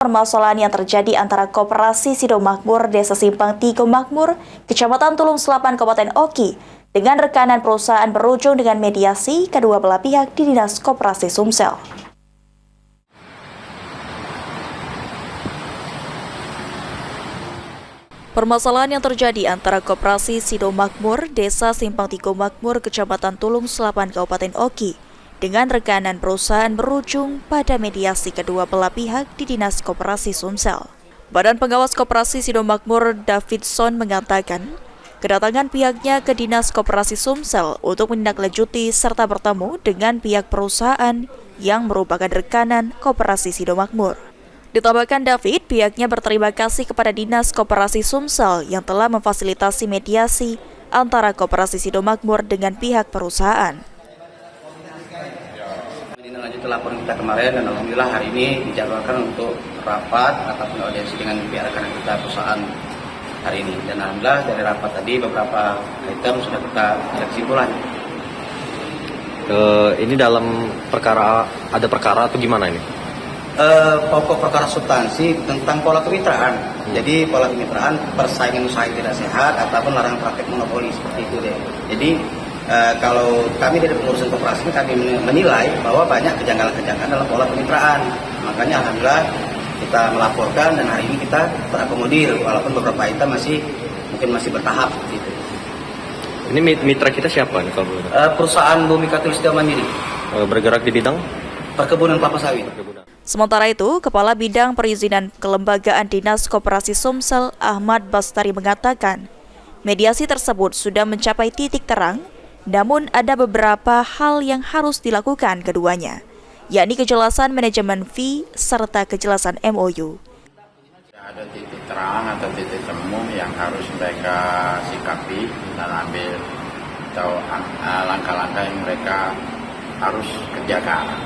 Permasalahan yang terjadi antara Koperasi Sido Makmur Desa Simpang Tigo Makmur, Kecamatan Tulung Selapan, Kabupaten Oki, dengan rekanan perusahaan berujung dengan mediasi kedua belah pihak di Dinas Koperasi Sumsel. Permasalahan yang terjadi antara Koperasi Sido Makmur Desa Simpang Tigo Makmur, Kecamatan Tulung Selapan, Kabupaten Oki, dengan rekanan perusahaan berujung pada mediasi kedua belah pihak di Dinas Koperasi Sumsel. Badan Pengawas Koperasi Sido Makmur Davidson mengatakan, kedatangan pihaknya ke Dinas Koperasi Sumsel untuk menindaklanjuti serta bertemu dengan pihak perusahaan yang merupakan rekanan Koperasi Sido Makmur. Ditambahkan David, pihaknya berterima kasih kepada Dinas Koperasi Sumsel yang telah memfasilitasi mediasi antara Koperasi Sido Makmur dengan pihak perusahaan. Lanjut laporan kita kemarin, dan alhamdulillah hari ini dijadwalkan untuk rapat ataupun audiensi dengan pihak rekan kita perusahaan hari ini. Dan alhamdulillah dari rapat tadi beberapa item sudah kita kesimpulan. Ini dalam perkara, ada perkara atau gimana ini? Pokok perkara substansi tentang pola kemitraan. Jadi pola kemitraan, persaingan usaha yang tidak sehat ataupun larangan praktek monopoli seperti itu deh. Jadi kalau kami dari pengurusan koperasi kami menilai bahwa banyak kejanggalan-kejanggalan dalam pola kemitraan. Makanya alhamdulillah kita melaporkan dan hari ini kita terakomodir walaupun beberapa item masih bertahap seperti itu. Ini mitra kita siapa nih kalau boleh? Perusahaan Bumi Katulistiwa Mandiri. Bergerak di bidang perkebunan kelapa sawit. Sementara itu, Kepala Bidang Perizinan Kelembagaan Dinas Koperasi Sumsel Ahmad Bastari mengatakan, mediasi tersebut sudah mencapai titik terang. Namun ada beberapa hal yang harus dilakukan keduanya, yakni kejelasan manajemen fee serta kejelasan MOU. Ada titik terang atau titik temu yang harus mereka sikapi dan ambil atau langkah-langkah yang mereka harus kerjakan.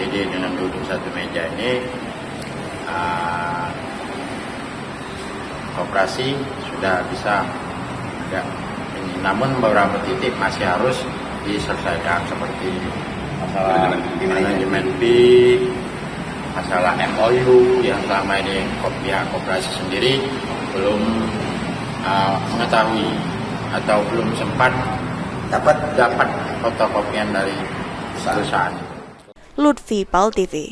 Jadi dengan duduk satu meja ini, koperasi sudah bisa agak. Namun beberapa titik masih harus diselesaikan seperti masalah manajemen fee, masalah MOU yang selama ini pihak koperasi sendiri belum mengetahui atau belum sempat dapat fotokopian dari perusahaan. Lutfi, PAL TV.